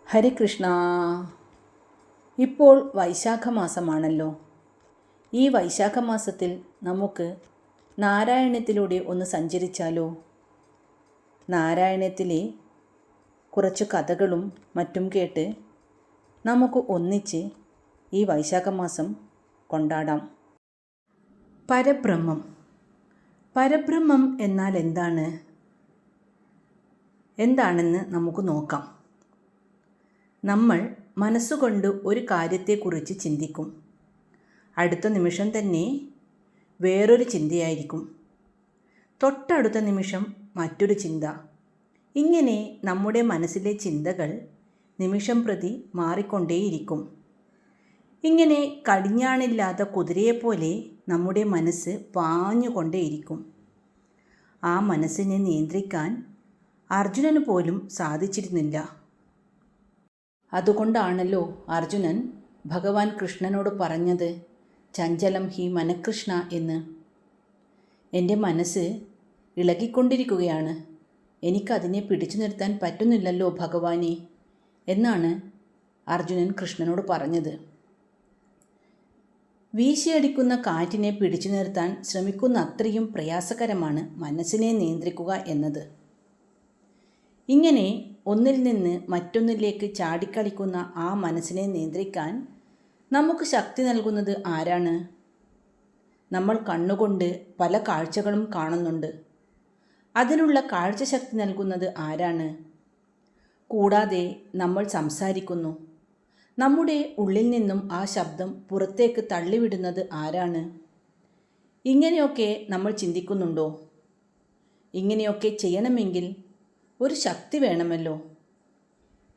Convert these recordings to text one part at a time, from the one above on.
ഹരേ കൃഷ്ണ. ഇപ്പോൾ വൈശാഖ മാസമാണല്ലോ. ഈ വൈശാഖ മാസത്തിൽ നമുക്ക് നാരായണത്തിലൂടെ ഒന്ന് സഞ്ചരിച്ചാലോ? നാരായണത്തിലെ കുറച്ച് കഥകളും മറ്റും കേട്ട് നമുക്ക് ഒന്നിച്ച് ഈ വൈശാഖ മാസം കൊണ്ടാടാം. പരബ്രഹ്മം. പരബ്രഹ്മം എന്നാൽ എന്താണെന്ന് നമുക്ക് നോക്കാം. നമ്മൾ മനസ്സുകൊണ്ട് ഒരു കാര്യത്തെക്കുറിച്ച് ചിന്തിക്കും. അടുത്ത നിമിഷം തന്നെ വേറൊരു ചിന്തയായിരിക്കും. തൊട്ടടുത്ത നിമിഷം മറ്റൊരു ചിന്ത. ഇങ്ങനെ നമ്മുടെ മനസ്സിലെ ചിന്തകൾ നിമിഷം പ്രതി മാറിക്കൊണ്ടേയിരിക്കും. ഇങ്ങനെ കടിഞ്ഞാണില്ലാത്ത കുതിരയെപ്പോലെ നമ്മുടെ മനസ്സ് പാഞ്ഞുകൊണ്ടേയിരിക്കും. ആ മനസ്സിനെ നിയന്ത്രിക്കാൻ അർജുനന് പോലും സാധിച്ചിരുന്നില്ല. അതുകൊണ്ടാണല്ലോ അർജുനൻ ഭഗവാൻ കൃഷ്ണനോട് പറഞ്ഞത് ചഞ്ചലം ഹി മനഃകൃഷ്ണ എന്ന്. എൻ്റെ മനസ്സ് ഇളകിക്കൊണ്ടിരിക്കുകയാണ്, എനിക്കതിനെ പിടിച്ചു നിർത്താൻ പറ്റുന്നില്ലല്ലോ ഭഗവാനെ എന്നാണ് അർജുനൻ കൃഷ്ണനോട് പറഞ്ഞത്. വീശിയടിക്കുന്ന കാറ്റിനെ പിടിച്ചു നിർത്താൻ ശ്രമിക്കുന്ന അത്രയും പ്രയാസകരമാണ് മനസ്സിനെ നിയന്ത്രിക്കുക എന്നത്. ഇങ്ങനെ ഒന്നിൽ നിന്ന് മറ്റൊന്നിലേക്ക് ചാടിക്കളിക്കുന്ന ആ മനസ്സിനെ നിയന്ത്രിക്കാൻ നമുക്ക് ശക്തി നൽകുന്നത് ആരാണ്? നമ്മൾ കണ്ണുകൊണ്ട് പല കാഴ്ചകളും കാണുന്നുണ്ട്. അതിനുള്ള കാഴ്ചശക്തി നൽകുന്നത് ആരാണ്? കൂടാതെ നമ്മൾ സംസാരിക്കുന്നു. നമ്മുടെ ഉള്ളിൽ നിന്നും ആ ശബ്ദം പുറത്തേക്ക് തള്ളിവിടുന്നത് ആരാണ്? ഇങ്ങനെയൊക്കെ നമ്മൾ ചിന്തിക്കുന്നുണ്ടോ? ഇങ്ങനെയൊക്കെ ചെയ്യണമെങ്കിൽ ഒരു ശക്തി വേണമല്ലോ.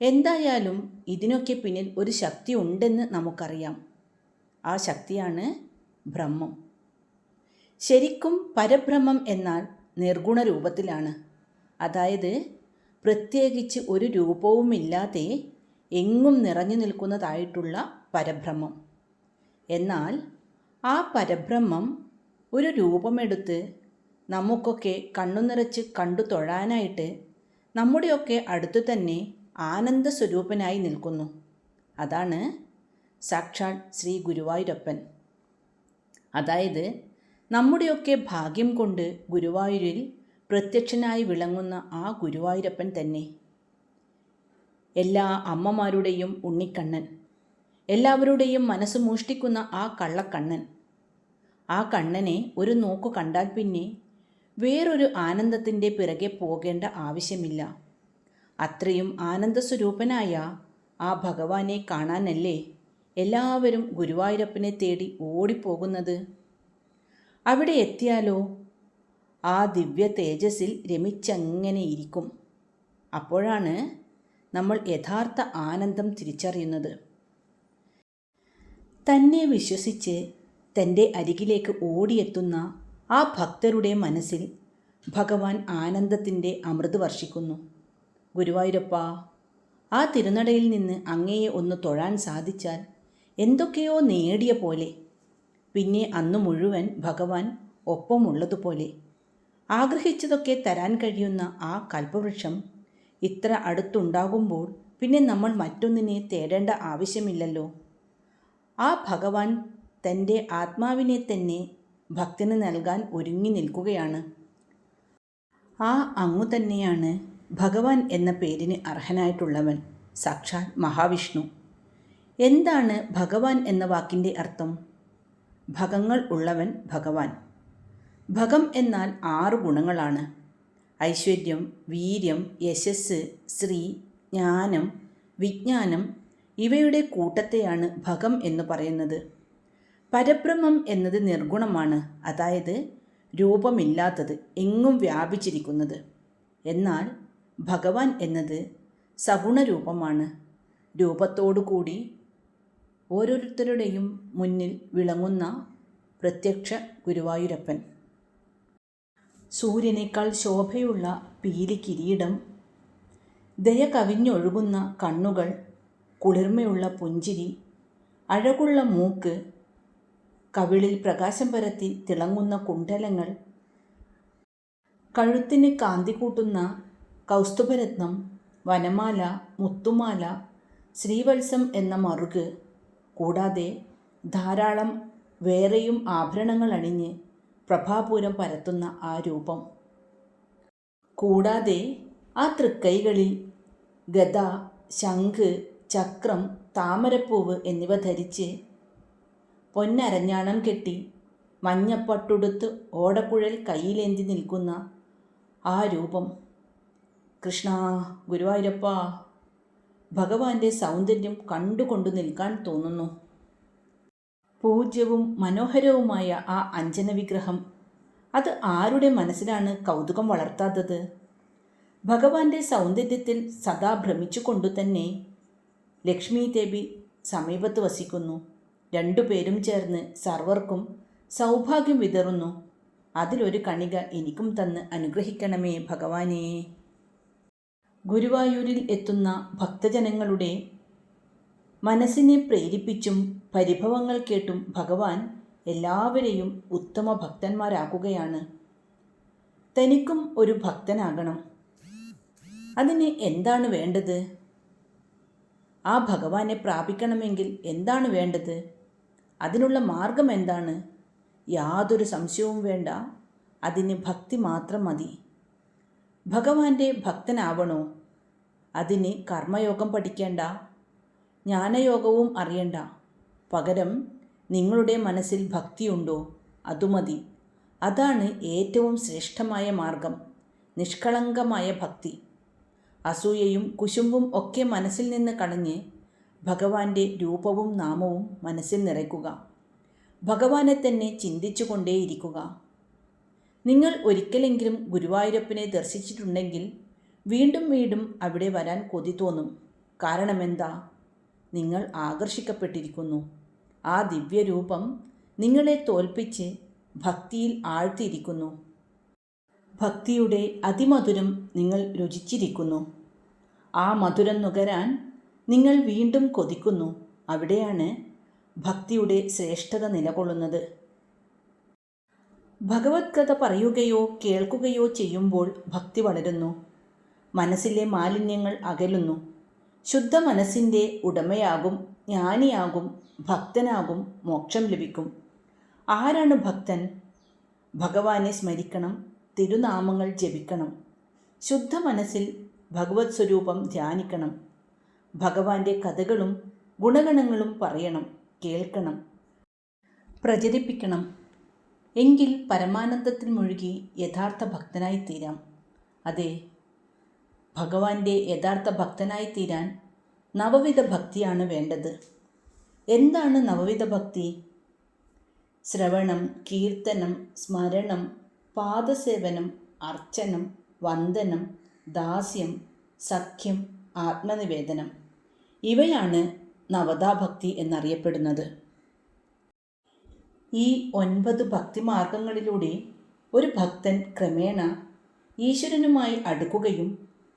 എന്തായാലും ഇതിനൊക്കെ പിന്നിൽ ഒരു ശക്തി ഉണ്ടെന്ന് നമുക്കറിയാം. ആ ശക്തിയാണ് ബ്രഹ്മം. ശരിക്കും പരബ്രഹ്മം എന്നാൽ നിർഗുണ രൂപത്തിലാണ്. അതായത് പ്രത്യേകിച്ച് ഒരു രൂപവുമില്ലാതെ എങ്ങും നിറഞ്ഞു നിൽക്കുന്നതായിട്ടുള്ള പരബ്രഹ്മം. എന്നാൽ ആ പരബ്രഹ്മം ഒരു രൂപമെടുത്ത് നമുക്കൊക്കെ കണ്ണു നിറച്ച് കണ്ടു തൊഴാനായിട്ട് നമ്മുടെയൊക്കെ അടുത്തു തന്നെ ആനന്ദസ്വരൂപനായി നിൽക്കുന്നു. അതാണ് സാക്ഷാൽ ശ്രീ ഗുരുവായൂരപ്പൻ. അതായത് നമ്മുടെയൊക്കെ ഭാഗ്യം കൊണ്ട് ഗുരുവായൂരിൽ പ്രത്യക്ഷനായി വിളങ്ങുന്ന ആ ഗുരുവായൂരപ്പൻ തന്നെ. എല്ലാ അമ്മമാരുടെയും ഉണ്ണിക്കണ്ണൻ, എല്ലാവരുടെയും മനസ്സ് മോഷ്ടിക്കുന്ന ആ കള്ളക്കണ്ണൻ. ആ കണ്ണനെ ഒരു നോക്കു കണ്ടാൽ പിന്നെ വേറൊരു ആനന്ദത്തിൻ്റെ പിറകെ പോകേണ്ട ആവശ്യമില്ല. അത്രയും ആനന്ദസ്വരൂപനായ ആ ഭഗവാനെ കാണാനല്ലേ എല്ലാവരും ഗുരുവായൂരപ്പനെ തേടി ഓടിപ്പോകുന്നത്. അവിടെ എത്തിയാലോ ആ ദിവ്യ തേജസ്സിൽ രമിച്ചങ്ങനെ ഇരിക്കും. അപ്പോഴാണ് നമ്മൾ യഥാർത്ഥ ആനന്ദം തിരിച്ചറിയുന്നത്. തന്നെ വിശ്വസിച്ച് തൻ്റെ അരികിലേക്ക് ഓടിയെത്തുന്ന ആ ഭക്തരുടെ മനസ്സിൽ ഭഗവാൻ ആനന്ദത്തിൻ്റെ അമൃത് വർഷിക്കുന്നു. ഗുരുവായൂരപ്പ, ആ തിരുനടയിൽ നിന്ന് അങ്ങയെ ഒന്ന് തൊഴാൻ സാധിച്ചാൽ എന്തൊക്കെയോ നേടിയ പോലെ, പിന്നെ അന്നു മുഴുവൻ ഭഗവാൻ ഒപ്പമുള്ളതുപോലെ. ആഗ്രഹിച്ചതൊക്കെ തരാൻ കഴിയുന്ന ആ കൽപ്പവൃക്ഷം ഇത്ര അടുത്തുണ്ടാകുമ്പോൾ പിന്നെ നമ്മൾ മറ്റൊന്നിനെ തേടേണ്ട ആവശ്യമില്ലല്ലോ. ആ ഭഗവാൻ തൻ്റെ ആത്മാവിനെ തന്നെ ഭക്തന് നൽകാൻ ഒരുങ്ങി നിൽക്കുകയാണ്. ആ അങ്ങു തന്നെയാണ് ഭഗവാൻ എന്ന പേരിന് അർഹനായിട്ടുള്ളവൻ, സാക്ഷാൽ മഹാവിഷ്ണു. എന്താണ് ഭഗവാൻ എന്ന വാക്കിൻ്റെ അർത്ഥം? ഭഗങ്ങൾ ഉള്ളവൻ ഭഗവാൻ. ഭഗം എന്നാൽ 6 ഗുണങ്ങളാണ്. ഐശ്വര്യം, വീര്യം, യശസ്, ശ്രീ, ജ്ഞാനം, വിജ്ഞാനം ഇവയുടെ കൂട്ടത്തെയാണ് ഭഗം എന്ന് പറയുന്നത്. പരബ്രഹ്മം എന്നത് നിർഗുണമാണ്, അതായത് രൂപമില്ലാത്തത്, എങ്ങും വ്യാപിച്ചിരിക്കുന്നത്. എന്നാൽ ഭഗവാൻ എന്നത് സഗുണരൂപമാണ്. രൂപത്തോടു കൂടി ഓരോരുത്തരുടെയും മുന്നിൽ വിളങ്ങുന്ന പ്രത്യക്ഷ ഗുരുവായൂരപ്പൻ. സൂര്യനേക്കാൾ ശോഭയുള്ള പീലി കിരീടം, ദയ കവിഞ്ഞൊഴുകുന്ന കണ്ണുകൾ, കുളിർമയുള്ള പുഞ്ചിരി, അഴകുള്ള മൂക്ക്, കവിളിൽ പ്രകാശം പരത്തി തിളങ്ങുന്ന കുണ്ഡലങ്ങൾ, കഴുത്തിന് കാന്തി കൂട്ടുന്ന കൗസ്തുഭരത്നം, വനമാല, മുത്തുമാല, ശ്രീവത്സം എന്ന മറുക് കൂടാതെ ധാരാളം വേറെയും ആഭരണങ്ങൾ അണിഞ്ഞ് പ്രഭാപൂരം പരത്തുന്ന ആ രൂപം. കൂടാതെ ആ തൃക്കൈകളിൽ ഗദ, ശംഖ്, ചക്രം, താമരപ്പൂവ് എന്നിവ ധരിച്ച് പൊന്നരഞ്ഞാണം കെട്ടി മഞ്ഞപ്പട്ടുടുത്ത് ഓടക്കുഴൽ കയ്യിലേന്തി നിൽക്കുന്ന ആ രൂപം. കൃഷ്ണ, ഗുരുവായൂരപ്പ, ഭഗവാന്റെ സൗന്ദര്യം കണ്ടുകൊണ്ടു നിൽക്കാൻ തോന്നുന്നു. പൂജ്യവും മനോഹരവുമായ ആ അഞ്ജന വിഗ്രഹം, അത് ആരുടെ മനസ്സിലാണ് കൗതുകം വളർത്താത്തത്? ഭഗവാന്റെ സൗന്ദര്യത്തിൽ സദാ ഭ്രമിച്ചുകൊണ്ടു തന്നെ ലക്ഷ്മി ദേവി സമീപത്ത് വസിക്കുന്നു. രണ്ടുപേരും ചേർന്ന് സർവർക്കും സൗഭാഗ്യം വിതറുന്നു. അതിലൊരു കണിക എനിക്കും തന്ന് അനുഗ്രഹിക്കണമേ ഭഗവാനേ. ഗുരുവായൂരിൽ എത്തുന്ന ഭക്തജനങ്ങളുടെ മനസ്സിനെ പ്രേരിപ്പിച്ചും പരിഭവങ്ങൾ കേട്ടും ഭഗവാൻ എല്ലാവരെയും ഉത്തമ ഭക്തന്മാരാക്കുകയാണ്. തനിക്കും ഒരു ഭക്തനാകണം. അതിന് എന്താണ് വേണ്ടത്? ആ ഭഗവാനെ പ്രാപിക്കണമെങ്കിൽ എന്താണ് വേണ്ടത്? അതിനുള്ള മാർഗം എന്താണ്? യാതൊരു സംശയവും വേണ്ട, അതിന് ഭക്തി മാത്രം മതി. ഭഗവാന്റെ ഭക്തനാവണോ? അതിന് കർമ്മയോഗം പഠിക്കേണ്ട, ജ്ഞാനയോഗവും അറിയണ്ട. പകരം നിങ്ങളുടെ മനസ്സിൽ ഭക്തിയുണ്ടോ? അതുമതി. അതാണ് ഏറ്റവും ശ്രേഷ്ഠമായ മാർഗം, നിഷ്കളങ്കമായ ഭക്തി. അസൂയയും കുശുമ്പും ഒക്കെ മനസ്സിൽ നിന്ന് കളഞ്ഞ് ഭഗവാന്റെ രൂപവും നാമവും മനസ്സിൽ നിറയ്ക്കുക. ഭഗവാനെ തന്നെ ചിന്തിച്ചു കൊണ്ടേയിരിക്കുക. നിങ്ങൾ ഒരിക്കലെങ്കിലും ഗുരുവായൂരപ്പനെ ദർശിച്ചിട്ടുണ്ടെങ്കിൽ വീണ്ടും വീണ്ടും അവിടെ വരാൻ കൊതി തോന്നും. കാരണമെന്താ? നിങ്ങൾ ആകർഷിക്കപ്പെട്ടിരിക്കുന്നു. ആ ദിവ്യരൂപം നിങ്ങളെ തോൽപ്പിച്ച് ഭക്തിയിൽ ആഴ്ത്തിയിരിക്കുന്നു. ഭക്തിയുടെ അതിമധുരം നിങ്ങൾ രുചിച്ചിരിക്കുന്നു. ആ മധുരം നുകരാൻ നിങ്ങൾ വീണ്ടും കൊതിക്കുന്നു. അവിടെയാണ് ഭക്തിയുടെ ശ്രേഷ്ഠത നിലകൊള്ളുന്നത്. ഭഗവത് കഥ പറയുകയോ കേൾക്കുകയോ ചെയ്യുമ്പോൾ ഭക്തി വളരുന്നു. മനസ്സിലെ മാലിന്യങ്ങൾ അകലുന്നു. ശുദ്ധ മനസ്സിൻ്റെ ഉടമയാകും, ജ്ഞാനിയാകും, ഭക്തനാകും, മോക്ഷം ലഭിക്കും. ആരാണ് ഭക്തൻ? ഭഗവാനെ സ്മരിക്കണം, തിരുനാമങ്ങൾ ജപിക്കണം, ശുദ്ധ മനസ്സിൽ ഭഗവത് സ്വരൂപം ധ്യാനിക്കണം, ഭഗവാന്റെ കഥകളും ഗുണഗണങ്ങളും പറയണം, കേൾക്കണം, പ്രചരിപ്പിക്കണം. എങ്കിൽ പരമാനന്ദത്തിൽ മുഴുകി യഥാർത്ഥ ഭക്തനായിത്തീരാം. അതെ, ഭഗവാന്റെ യഥാർത്ഥ ഭക്തനായിത്തീരാൻ നവവിധ ഭക്തിയാണ് വേണ്ടത്. എന്താണ് നവവിധ ഭക്തി? ശ്രവണം, കീർത്തനം, സ്മരണം, പാദസേവനം, അർച്ചനം, വന്ദനം, ദാസ്യം, സഖ്യം, ആത്മനിവേദനം. ഇവയാണ് നവതാഭക്തി എന്നറിയപ്പെടുന്നത്. ഈ 9 ഭക്തിമാർഗങ്ങളിലൂടെ ഒരു ഭക്തൻ ക്രമേണ ഈശ്വരനുമായി അടുക്കുകയും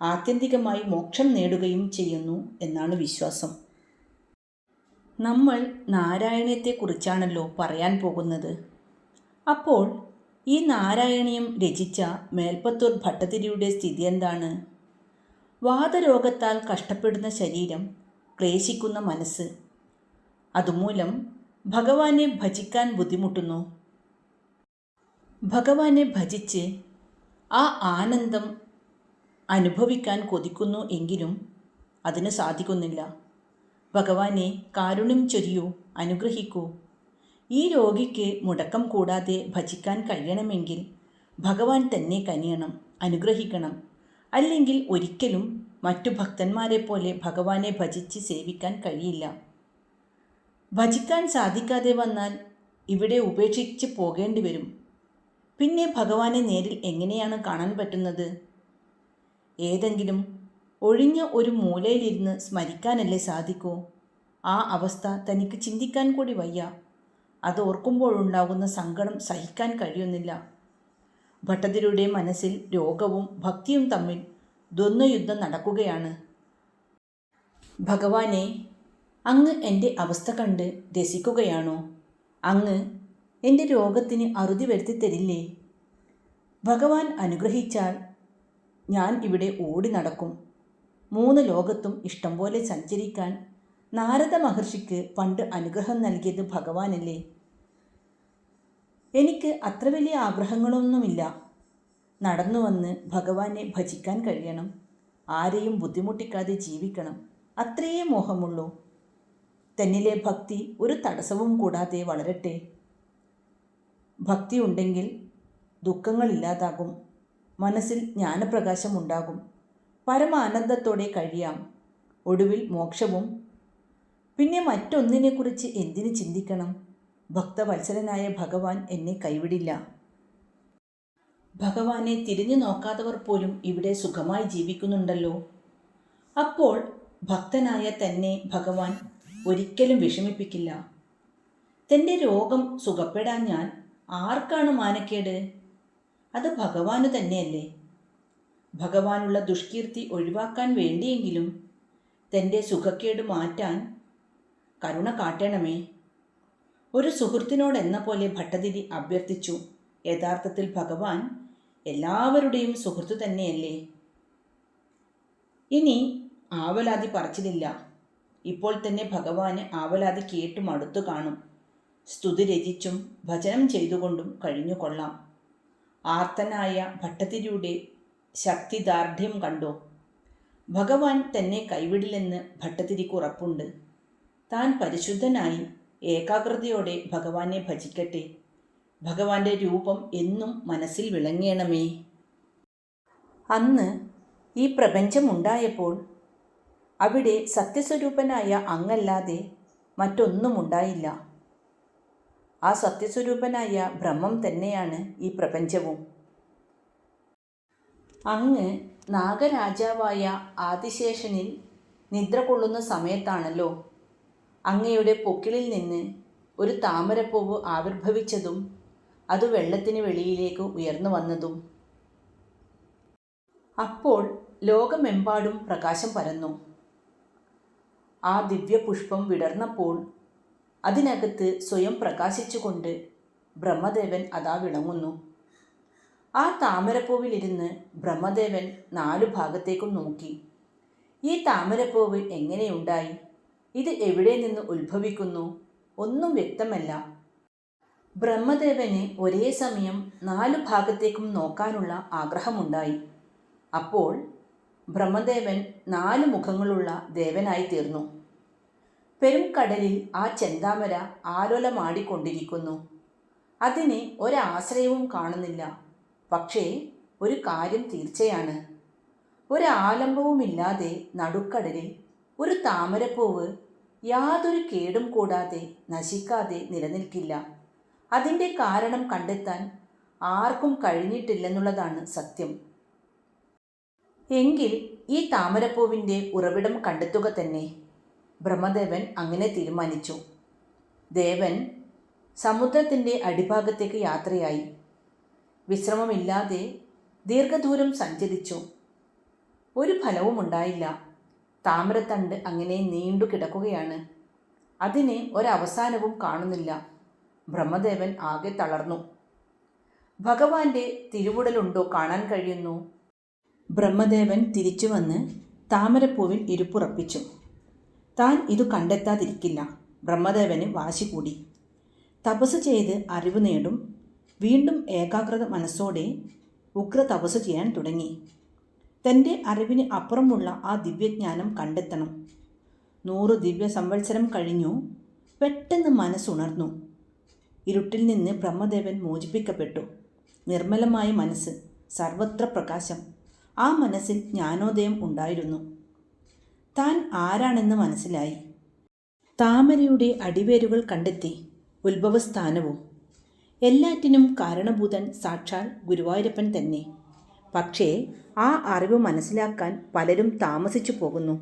ആത്യന്തികമായി മോക്ഷം നേടുകയും ചെയ്യുന്നു എന്നാണ് വിശ്വാസം. നമ്മൾ നാരായണീയത്തെക്കുറിച്ചാണല്ലോ പറയാൻ പോകുന്നത്. അപ്പോൾ ഈ നാരായണീയം രചിച്ച മേൽപ്പത്തൂർ ഭട്ടതിരിയുടെ സ്ഥിതി എന്താണ്? വാതരോഗത്താൽ കഷ്ടപ്പെടുന്ന ശരീരം, ക്ലേശിക്കുന്ന മനസ്സ്, അതുമൂലം ഭഗവാനെ ഭജിക്കാൻ ബുദ്ധിമുട്ടുന്നു. ഭഗവാനെ ഭജിച്ച് ആ ആനന്ദം അനുഭവിക്കാൻ കൊതിക്കുന്നു. എങ്കിലും അതിന് സാധിക്കുന്നില്ല. ഭഗവാനെ കാരുണ്യം ചൊരിയൂ, അനുഗ്രഹിക്കൂ. ഈ രോഗിക്ക് മുടക്കം കൂടാതെ ഭജിക്കാൻ കഴിയണമെങ്കിൽ ഭഗവാൻ തന്നെ കനിയണം, അനുഗ്രഹിക്കണം. അല്ലെങ്കിൽ ഒരിക്കലും മറ്റു ഭക്തന്മാരെ പോലെ ഭഗവാനെ ഭജിച്ച് സേവിക്കാൻ കഴിയില്ല. ഭജിക്കാൻ സാധിക്കാതെ വന്നാൽ ഇവിടെ ഉപേക്ഷിച്ച് പോകേണ്ടി വരും. പിന്നെ ഭഗവാനെ നേരിൽ എങ്ങനെയാണ് കാണാൻ പറ്റുന്നത്? ഏതെങ്കിലും ഒഴിഞ്ഞ ഒരു മൂലയിലിരുന്ന് സ്മരിക്കാനല്ലേ സാധിക്കൂ? ആ അവസ്ഥ തനിക്ക് ചിന്തിക്കാൻ കൂടി വയ്യ. അത് ഓർക്കുമ്പോഴുണ്ടാകുന്ന സങ്കടം സഹിക്കാൻ കഴിയുന്നില്ല. ഭട്ടതിരിയുടെ മനസ്സിൽ രോഗവും ഭക്തിയും തമ്മിൽ ദ്വന്ദ്വയുദ്ധം നടക്കുകയാണ്. ഭഗവാനെ, അങ്ങ് എൻ്റെ അവസ്ഥ കണ്ട് രസിക്കുകയാണോ? അങ്ങ് എൻ്റെ രോഗത്തിന് അറുതി വരുത്തി തരില്ലേ? ഭഗവാൻ അനുഗ്രഹിച്ചാൽ ഞാൻ ഇവിടെ ഓടി നടക്കും. 3 ലോകത്തും ഇഷ്ടം പോലെ സഞ്ചരിക്കാൻ നാരദ മഹർഷിക്ക് പണ്ട് അനുഗ്രഹം നൽകിയത് ഭഗവാനല്ലേ? എനിക്ക് അത്ര വലിയ ആഗ്രഹങ്ങളൊന്നുമില്ല. നടന്നു വന്ന് ഭഗവാനെ ഭജിക്കാൻ കഴിയണം, ആരെയും ബുദ്ധിമുട്ടിക്കാതെ ജീവിക്കണം, അത്രയേ മോഹമുള്ളൂ. തന്നിലെ ഭക്തി ഒരു തടസ്സവും കൂടാതെ വളരട്ടെ. ഭക്തി ഉണ്ടെങ്കിൽ ദുഃഖങ്ങളില്ലാതാകും, മനസ്സിൽ ജ്ഞാനപ്രകാശമുണ്ടാകും, പരമാനന്ദത്തോടെ കഴിയാം, ഒടുവിൽ മോക്ഷവും. പിന്നെ മറ്റൊന്നിനെക്കുറിച്ച് എന്തിനു ചിന്തിക്കണം? ഭക്തവത്സലനായ ഭഗവാൻ എന്നെ കൈവിടില്ല. ഭഗവാനെ തിരിഞ്ഞു നോക്കാത്തവർ പോലും ഇവിടെ സുഖമായി ജീവിക്കുന്നുണ്ടല്ലോ. അപ്പോൾ ഭക്തനായ തന്നെ ഭഗവാൻ ഒരിക്കലും വിഷമിപ്പിക്കില്ല. തൻ്റെ രോഗം സുഖപ്പെടാഞ്ഞാൽ ആർക്കാണ് മാനക്കേട്? അത് ഭഗവാനു തന്നെയല്ലേ. ഭഗവാനുള്ള ദുഷ്കീർത്തി ഒഴിവാക്കാൻ വേണ്ടിയെങ്കിലും തൻ്റെ സുഖക്കേട് മാറ്റാൻ കരുണ കാട്ടണമേ. ഒരു സുഹൃത്തിനോടെന്ന പോലെ ഭട്ടതിരി അഭ്യർത്ഥിച്ചു. യഥാർത്ഥത്തിൽ ഭഗവാൻ എല്ലാവരുടെയും സുഹൃത്തു തന്നെയല്ലേ. ഇനി ആവലാതി പറച്ചിലില്ല. ഇപ്പോൾ തന്നെ ഭഗവാന് ആവലാതി കേട്ടു മടുത്തു കാണും. സ്തുതി രചിച്ചും ഭജനം ചെയ്തുകൊണ്ടും കഴിഞ്ഞുകൊള്ളാം. ആർത്തനായ ഭട്ടതിരിയുടെ ശക്തിദാർഢ്യം കണ്ടോ? ഭഗവാൻ തന്നെ കൈവിടില്ലെന്ന് ഭട്ടതിരിക്ക് ഉറപ്പുണ്ട്. താൻ പരിശുദ്ധനായി ഏകാഗ്രതയോടെ ഭഗവാനെ ഭജിക്കട്ടെ. ഭഗവാന്റെ രൂപം എന്നും മനസ്സിൽ വിളങ്ങണമേ. അന്ന് ഈ പ്രപഞ്ചമുണ്ടായപ്പോൾ അവിടെ സത്യസ്വരൂപനായ അങ്ങല്ലാതെ മറ്റൊന്നും ഉണ്ടായില്ല. ആ സത്യസ്വരൂപനായ ബ്രഹ്മം തന്നെയാണ് ഈ പ്രപഞ്ചവും. അങ്ങ് നാഗരാജാവായ ആദിശേഷനിൽ നിദ്ര കൊള്ളുന്ന സമയത്താണല്ലോ അങ്ങയുടെ പൊക്കിളിൽ നിന്ന് ഒരു താമരപ്പൂവ് ആവിർഭവിച്ചതും അത് വെള്ളത്തിന് വെളിയിലേക്ക് ഉയർന്നു വന്നതും. അപ്പോൾ ലോകമെമ്പാടും പ്രകാശം പരന്നു. ആ ദിവ്യപുഷ്പം വിടർന്നപ്പോൾ അതിനകത്ത് സ്വയം പ്രകാശിച്ചുകൊണ്ട് ബ്രഹ്മദേവൻ അതാ വിളങ്ങുന്നു. ആ താമരപ്പൂവിലിരുന്ന് ബ്രഹ്മദേവൻ 4 ഭാഗത്തേക്കും നോക്കി. ഈ താമരപ്പൂവ് എങ്ങനെയുണ്ടായി? ഇത് എവിടെ നിന്ന് ഉത്ഭവിക്കുന്നു? ഒന്നും വ്യക്തമല്ല. ബ്രഹ്മദേവന് ഒരേ സമയം 4 ഭാഗത്തേക്കും നോക്കാനുള്ള ആഗ്രഹമുണ്ടായി. അപ്പോൾ ബ്രഹ്മദേവൻ 4 മുഖങ്ങളുള്ള ദേവനായി തീർന്നു. പെരുംകടലിൽ ആ ചെന്താമര ആലോലമാടിക്കൊണ്ടിരിക്കുന്നു. അതിന് ഒരാശ്രയവും കാണുന്നില്ല. പക്ഷേ ഒരു കാര്യം തീർച്ചയാണ്, ഒരാലംബവുമില്ലാതെ നടുക്കടലിൽ ഒരു താമരപ്പൂവ് യാതൊരു കേടും കൂടാതെ നശിക്കാതെ നിലനിൽക്കില്ല. അതിൻ്റെ കാരണം കണ്ടെത്താൻ ആർക്കും കഴിഞ്ഞിട്ടില്ലെന്നുള്ളതാണ് സത്യം. എങ്കിൽ ഈ താമരപ്പൂവിൻ്റെ ഉറവിടം കണ്ടെത്തുക തന്നെ. ബ്രഹ്മദേവൻ അങ്ങനെ തീരുമാനിച്ചു. ദേവൻ സമുദ്രത്തിൻ്റെ അടിഭാഗത്തേക്ക് യാത്രയായി. വിശ്രമമില്ലാതെ ദീർഘദൂരം സഞ്ചരിച്ചു. ഒരു ഫലവും ഉണ്ടായില്ല. താമരത്തണ്ട് അങ്ങനെ നീണ്ടു കിടക്കുകയാണ്. അതിന് ഒരവസാനവും കാണുന്നില്ല. ബ്രഹ്മദേവൻ ആകെ തളർന്നു. ഭഗവാന്റെ തിരുവുടലുണ്ടോ കാണാൻ കഴിയുന്നു. ബ്രഹ്മദേവൻ തിരിച്ചു വന്ന് താമരപ്പൂവിൽ ഇരുപ്പുറപ്പിച്ചു. താൻ ഇതു കണ്ടെത്താതിരിക്കില്ല. ബ്രഹ്മദേവന് വാശി കൂടി. തപസ് ചെയ്ത് അറിവ് നേടും. വീണ്ടും ഏകാഗ്രത മനസ്സോടെ ഉഗ്ര തപസ് ചെയ്യാൻ തുടങ്ങി. തൻ്റെ അറിവിന് അപ്പുറമുള്ള ആ ദിവ്യജ്ഞാനം കണ്ടെത്തണം. 100 ദിവ്യ സംവത്സരം കഴിഞ്ഞു. പെട്ടെന്ന് മനസ്സുണർന്നു. ഇരുട്ടിൽ നിന്ന് ബ്രഹ്മദേവൻ മോചിപ്പിക്കപ്പെട്ടു. നിർമ്മലമായ മനസ്സ്, സർവത്ര പ്രകാശം. ആ മനസ്സിൽ ജ്ഞാനോദയം ഉണ്ടായിരുന്നു. താൻ ആരാണെന്ന് മനസ്സിലായി. താമരയുടെ അടിവേരുകൾ കണ്ടെത്തി. ഉത്ഭവസ്ഥാനവും എല്ലാറ്റിനും കാരണഭൂതൻ സാക്ഷാൽ ഗുരുവായൂരപ്പൻ തന്നെ. പക്ഷേ ആ അറിവ് മനസ്സിലാക്കാൻ പലരും താമസിച്ചു പോകുന്നു.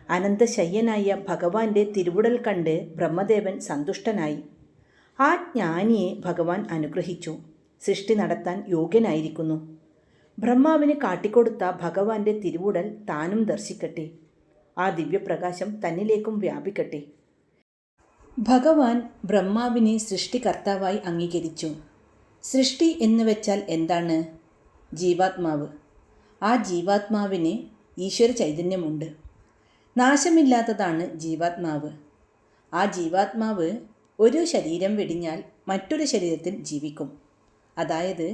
അനന്തശയ്യനായ ഭഗവാന്റെ തിരുവുടൽ കണ്ട് ബ്രഹ്മദേവൻ സന്തുഷ്ടനായി. ആ ജ്ഞാനിയെ ഭഗവാൻ അനുഗ്രഹിച്ചു. സൃഷ്ടി നടത്താൻ യോഗ്യനായിരിക്കുന്നു. ബ്രഹ്മാവിന് കാട്ടിക്കൊടുത്ത ഭഗവാന്റെ തിരുവുടൽ താനും ദർശിക്കട്ടെ. ആ ദിവ്യപ്രകാശം തന്നിലേക്കും വ്യാപിക്കട്ടെ. ഭഗവാൻ ബ്രഹ്മാവിനെ സൃഷ്ടികർത്താവായി അംഗീകരിച്ചു. സൃഷ്ടി എന്ന് വെച്ചാൽ എന്താണ്? ജീവാത്മാവ്. ആ ജീവാത്മാവിന് ഈശ്വര ചൈതന്യമുണ്ട്. നാശമില്ലാത്തതാണ് ജീവാത്മാവ്. ആ ജീവാത്മാവ് ഒരു ശരീരം വെടിഞ്ഞാൽ മറ്റൊരു ശരീരത്തിൽ ജീവിക്കും. അതായത്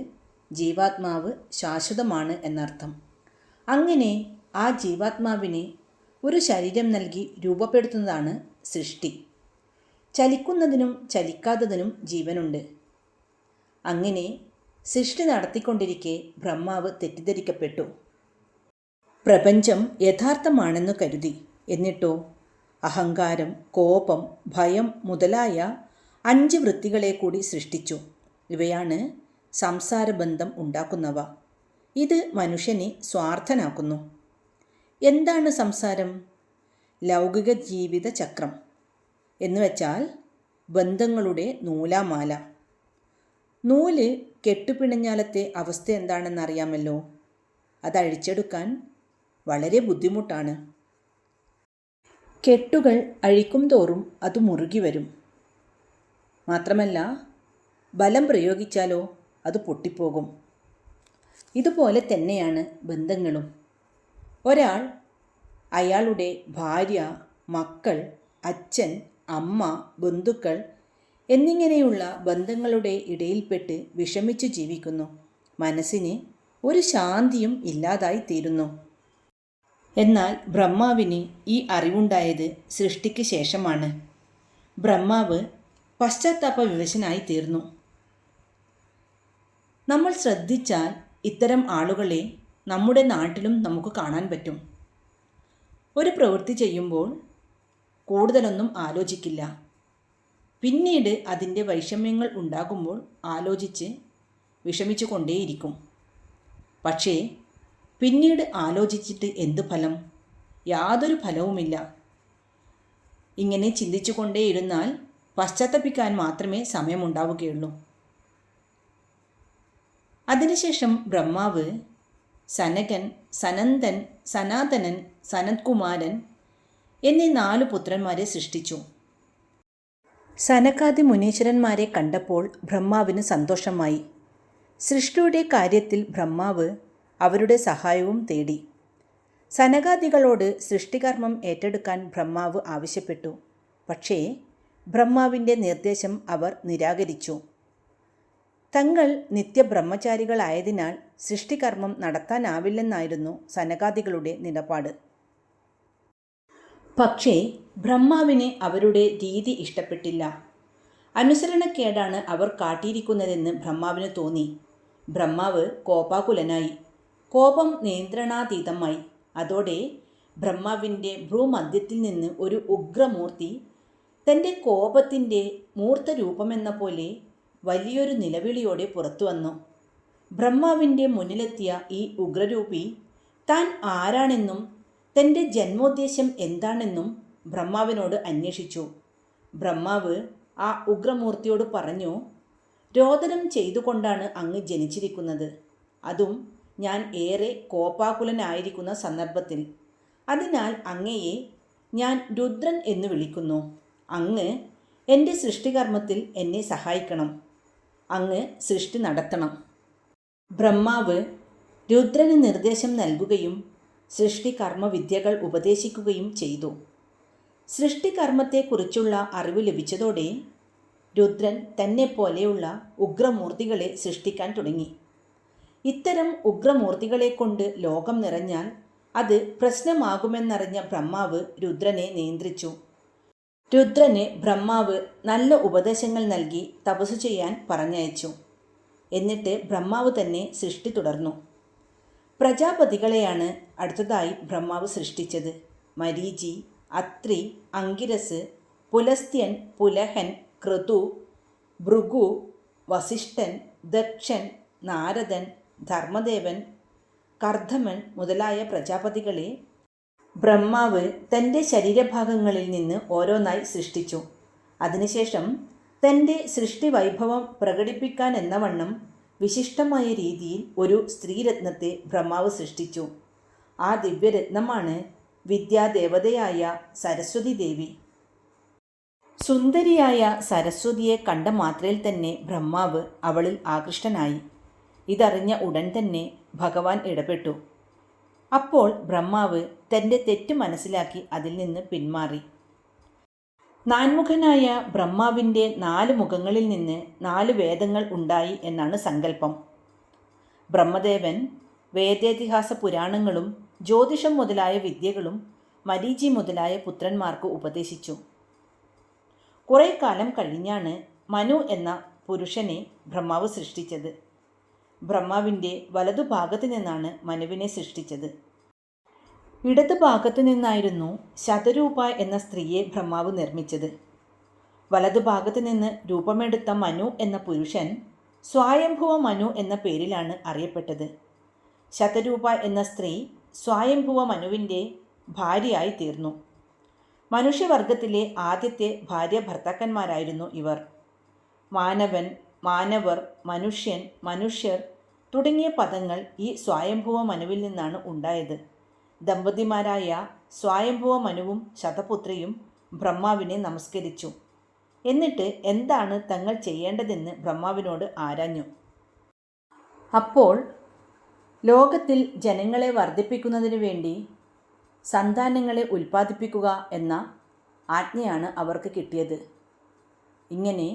ജീവാത്മാവ് ശാശ്വതമാണ് എന്നർത്ഥം. അങ്ങനെ ആ ജീവാത്മാവിനെ ഒരു ശരീരം നൽകി രൂപപ്പെടുത്തുന്നതാണ് സൃഷ്ടി. ചലിക്കുന്നതിനും ചലിക്കാത്തതിനും ജീവനുണ്ട്. അങ്ങനെ സൃഷ്ടി നടത്തിക്കൊണ്ടിരിക്കെ ബ്രഹ്മാവ് തെറ്റിദ്ധരിക്കപ്പെട്ടു. പ്രപഞ്ചം യഥാർത്ഥമാണെന്നു കരുതി. എന്നിട്ടോ അഹങ്കാരം, കോപം, ഭയം മുതലായ 5 വൃത്തികളെ കൂടി സൃഷ്ടിച്ചു. ഇവയാണ് സംസാരബന്ധം ഉണ്ടാക്കുന്നവ. ഇത് മനുഷ്യനെ സ്വാർത്ഥനാക്കുന്നു. എന്താണ് സംസാരം? ലൗകിക ജീവിത ചക്രം എന്നുവെച്ചാൽ ബന്ധങ്ങളുടെ നൂലാമാല. നൂല് കെട്ടുപിണഞ്ഞാലത്തെ അവസ്ഥ എന്താണെന്നറിയാമല്ലോ. അതഴിച്ചെടുക്കാൻ വളരെ ബുദ്ധിമുട്ടാണ്. കെട്ടുകൾ അഴിക്കും തോറും അത് മുറുകി വരും. മാത്രമല്ല ബലം പ്രയോഗിച്ചാലോ അത് പൊട്ടിപ്പോകും. ഇതുപോലെ തന്നെയാണ് ബന്ധങ്ങളും. ഒരാൾ അയാളുടെ ഭാര്യ, മക്കൾ, അച്ഛൻ, അമ്മ, ബന്ധുക്കൾ എന്നിങ്ങനെയുള്ള ബന്ധങ്ങളുടെ ഇടയിൽപ്പെട്ട് വിഷമിച്ചു ജീവിക്കുന്നു. മനസ്സിന് ഒരു ശാന്തിയും ഇല്ലാതായി തീരുന്നു. എന്നാൽ ബ്രഹ്മാവിന് ഈ അറിവുണ്ടായത് സൃഷ്ടിക്ക് ശേഷമാണ്. ബ്രഹ്മാവ് പശ്ചാത്താപ വിവശനായി തീർന്നു. നമ്മൾ ശ്രദ്ധിച്ചാൽ ഇത്തരം ആളുകളെ നമ്മുടെ നാട്ടിലും നമുക്ക് കാണാൻ പറ്റും. ഒരു പ്രവൃത്തി ചെയ്യുമ്പോൾ കൂടുതലൊന്നും ആലോചിക്കില്ല. പിന്നീട് അതിൻ്റെ വൈഷമ്യങ്ങൾ ഉണ്ടാകുമ്പോൾ ആലോചിച്ച് വിഷമിച്ചു കൊണ്ടേയിരിക്കും. പക്ഷേ പിന്നീട് ആലോചിച്ചിട്ട് എന്ത് ഫലം? യാതൊരു ഫലവുമില്ല. ഇങ്ങനെ ചിന്തിച്ചു കൊണ്ടേയിരുന്നാൽ പശ്ചാത്തപിക്കാൻ മാത്രമേ സമയമുണ്ടാവുകയുള്ളൂ. അതിനുശേഷം ബ്രഹ്മാവ് സനകൻ, സനന്ദൻ, സനാതനൻ, സനത്കുമാരൻ എന്നീ 4 പുത്രന്മാരെ സൃഷ്ടിച്ചു. സനകാദി മുനീശ്വരന്മാരെ കണ്ടപ്പോൾ ബ്രഹ്മാവിന് സന്തോഷമായി. സൃഷ്ടിയുടെ കാര്യത്തിൽ ബ്രഹ്മാവ് അവരുടെ സഹായവും തേടി. സനകാദികളോട് സൃഷ്ടികർമ്മം ഏറ്റെടുക്കാൻ ബ്രഹ്മാവ് ആവശ്യപ്പെട്ടു. പക്ഷേ ബ്രഹ്മാവിൻ്റെ നിർദ്ദേശം അവർ നിരാകരിച്ചു. തങ്ങൾ നിത്യബ്രഹ്മചാരികളായതിനാൽ സൃഷ്ടികർമ്മം നടത്താനാവില്ലെന്നായിരുന്നു സനകാദികളുടെ നിലപാട്. പക്ഷേ ബ്രഹ്മാവിന് അവരുടെ രീതി ഇഷ്ടപ്പെട്ടില്ല. അനുസരണക്കേടാണ് അവർ കാട്ടിയിരിക്കുന്നതെന്ന് ബ്രഹ്മാവിന് തോന്നി. ബ്രഹ്മാവ് കോപാകുലനായി. കോപം നിയന്ത്രണാതീതമായി. അതോടെ ബ്രഹ്മാവിൻ്റെ ഭ്രൂമധ്യത്തിൽ നിന്ന് ഒരു ഉഗ്രമൂർത്തി തൻ്റെ കോപത്തിൻ്റെ മൂർത്തരൂപമെന്ന പോലെ വലിയൊരു നിലവിളിയോടെ പുറത്തു വന്നു. ബ്രഹ്മാവിൻ്റെ മുന്നിലെത്തിയ ഈ ഉഗ്രരൂപി താൻ ആരാണെന്നും തൻ്റെ ജന്മോദ്ദേശ്യം എന്താണെന്നും ബ്രഹ്മാവിനോട് അന്വേഷിച്ചു. ബ്രഹ്മാവ് ആ ഉഗ്രമൂർത്തിയോട് പറഞ്ഞു, രോദനം ചെയ്തുകൊണ്ടാണ് അങ്ങ് ജനിച്ചിരിക്കുന്നത്. അതും ഞാൻ ഏറെ കോപാകുലനായിരിക്കുന്ന സന്ദർഭത്തിൽ. അതിനാൽ അങ്ങയെ ഞാൻ രുദ്രൻ എന്ന് വിളിക്കുന്നു. അങ്ങ് എൻ്റെ സൃഷ്ടികർമ്മത്തിൽ എന്നെ സഹായിക്കണം. അങ്ങ് സൃഷ്ടി നടത്തണം. ബ്രഹ്മാവ് രുദ്രന് നിർദ്ദേശം നൽകുകയും സൃഷ്ടികർമ്മവിദ്യകൾ ഉപദേശിക്കുകയും ചെയ്തു. സൃഷ്ടികർമ്മത്തെക്കുറിച്ചുള്ള അറിവ് ലഭിച്ചതോടെ രുദ്രൻ തന്നെപ്പോലെയുള്ള ഉഗ്രമൂർത്തികളെ സൃഷ്ടിക്കാൻ തുടങ്ങി. ഇത്തരം ഉഗ്രമൂർത്തികളെ കൊണ്ട് ലോകം നിറഞ്ഞാൽ അത് പ്രശ്നമാകുമെന്നറിഞ്ഞ ബ്രഹ്മാവ് രുദ്രനെ നിയന്ത്രിച്ചു. രുദ്രന് ബ്രഹ്മാവ് നല്ല ഉപദേശങ്ങൾ നൽകി തപസ്സു ചെയ്യാൻ പറഞ്ഞയച്ചു. എന്നിട്ട് ബ്രഹ്മാവ് തന്നെ സൃഷ്ടി തുടർന്നു. പ്രജാപതികളെയാണ് അടുത്തതായി ബ്രഹ്മാവ് സൃഷ്ടിച്ചത്. മരീചി, അത്രി, അങ്കിരസ്, പുലസ്ത്യൻ, പുലഹൻ, ക്രതു, ഭൃഗു, വസിഷ്ഠൻ, ദക്ഷൻ, നാരദൻ, ധർമ്മദേവൻ, കർദമൻ മുതലായ പ്രജാപതികളെ ബ്രഹ്മാവ് തൻ്റെ ശരീരഭാഗങ്ങളിൽ നിന്ന് ഓരോന്നായി സൃഷ്ടിച്ചു. അതിനുശേഷം തൻ്റെ സൃഷ്ടിവൈഭവം പ്രകടിപ്പിക്കാനെന്നവണ്ണം വിശിഷ്ടമായ രീതിയിൽ ഒരു സ്ത്രീരത്നത്തെ ബ്രഹ്മാവ് സൃഷ്ടിച്ചു. ആ ദിവ്യരത്നമാണ് വിദ്യാദേവതയായ സരസ്വതി ദേവി. സുന്ദരിയായ സരസ്വതിയെ കണ്ട മാത്രയിൽ തന്നെ ബ്രഹ്മാവ് അവളിൽ ആകൃഷ്ടനായി. ഇതറിഞ്ഞ ഉടൻ തന്നെ ഭഗവാൻ ഇടപെട്ടു. അപ്പോൾ ബ്രഹ്മാവ് തൻ്റെ തെറ്റ് മനസ്സിലാക്കി അതിൽ നിന്ന് പിന്മാറി. നാൻമുഖനായ ബ്രഹ്മാവിൻ്റെ 4 മുഖങ്ങളിൽ നിന്ന് 4 വേദങ്ങൾ ഉണ്ടായി എന്നാണ് സങ്കല്പം. ബ്രഹ്മദേവൻ വേദേതിഹാസ പുരാണങ്ങളും ജ്യോതിഷം മുതലായ വിദ്യകളും മരീചി മുതലായ പുത്രന്മാർക്ക് ഉപദേശിച്ചു. കുറേ കാലം കഴിഞ്ഞാണ് മനു എന്ന പുരുഷനെ ബ്രഹ്മാവ് സൃഷ്ടിച്ചത്. ബ്രഹ്മാവിൻ്റെ വലതുഭാഗത്ത് നിന്നാണ് മനുവിനെ സൃഷ്ടിച്ചത്. ഇടതുഭാഗത്തു നിന്നായിരുന്നു ശതരൂപ എന്ന സ്ത്രീയെ ബ്രഹ്മാവ് നിർമ്മിച്ചത്. വലതുഭാഗത്ത് നിന്ന് രൂപമെടുത്ത മനു എന്ന പുരുഷൻ സ്വയംഭുവ മനു എന്ന പേരിലാണ് അറിയപ്പെട്ടത്. ശതരൂപ എന്ന സ്ത്രീ സ്വയംഭുവ മനുവിൻ്റെ ഭാര്യയായി തീർന്നു. മനുഷ്യവർഗത്തിലെ ആദ്യത്തെ ഭാര്യ ഭർത്താക്കന്മാരായിരുന്നു ഇവർ. മാനവൻ, മാനവർ, മനുഷ്യൻ, മനുഷ്യർ തുടങ്ങിയ പദങ്ങൾ ഈ സ്വയംഭുവ മനുവിൽ നിന്നാണ് ഉണ്ടായത്. ദമ്പതിമാരായ സ്വയംഭുവ മനുവും ശതപുത്രിയും ബ്രഹ്മാവിനെ നമസ്കരിച്ചു. എന്നിട്ട് എന്താണ് തങ്ങൾ ചെയ്യേണ്ടതെന്ന് ബ്രഹ്മാവിനോട് ആരാഞ്ഞു. അപ്പോൾ ലോകത്തിൽ ജനങ്ങളെ വർദ്ധിപ്പിക്കുന്നതിനു വേണ്ടി സന്താനങ്ങളെ ഉൽപ്പാദിപ്പിക്കുക എന്ന ആജ്ഞയാണ് അവർക്ക് കിട്ടിയത്. ഇങ്ങനെ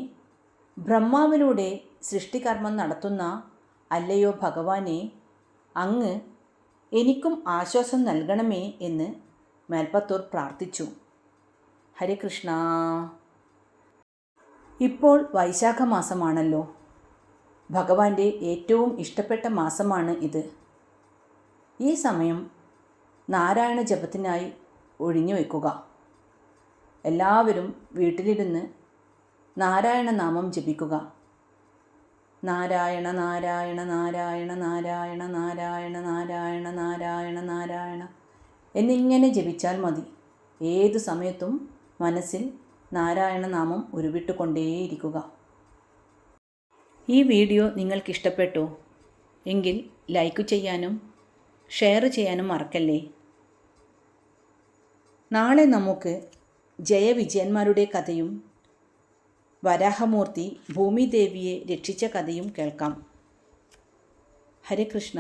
ബ്രഹ്മാവിലൂടെ സൃഷ്ടികർമ്മം നടത്തുന്ന അല്ലയോ ഭഗവാനെ, അങ്ങ് എനിക്കും ആശ്വാസം നൽകണമേ എന്ന് മേൽപ്പത്തൂർ പ്രാർത്ഥിച്ചു. ഹരേ കൃഷ്ണ. ഇപ്പോൾ വൈശാഖ മാസമാണല്ലോ. ഭഗവാന്റെ ഏറ്റവും ഇഷ്ടപ്പെട്ട മാസമാണ് ഇത്. ഈ സമയം നാരായണ ജപത്തിനായി ഒഴിഞ്ഞു വയ്ക്കുക. എല്ലാവരും വീട്ടിലിരുന്ന് നാരായണ നാമം ജപിക്കുക. നാരായണ നാരായണ നാരായണ നാരായണ നാരായണ നാരായണ നാരായണ നാരായണ എന്നിങ്ങനെ ജപിച്ചാൽ മതി. ഏതു സമയത്തും മനസ്സിൽ നാരായണ നാമം ഉരുവിട്ടുകൊണ്ടേയിരിക്കുക. ഈ വീഡിയോ നിങ്ങൾക്കിഷ്ടപ്പെട്ടോ എങ്കിൽ ലൈക്ക് ചെയ്യാനും ഷെയർ ചെയ്യാനും മറക്കല്ലേ. നാളെ നമുക്ക് ജയവിജയന്മാരുടെ കഥയും വരാഹമൂർത്തി ഭൂമിദേവിയെ രക്ഷിച്ച കഥയും കേൾക്കാം. ഹരേ കൃഷ്ണ.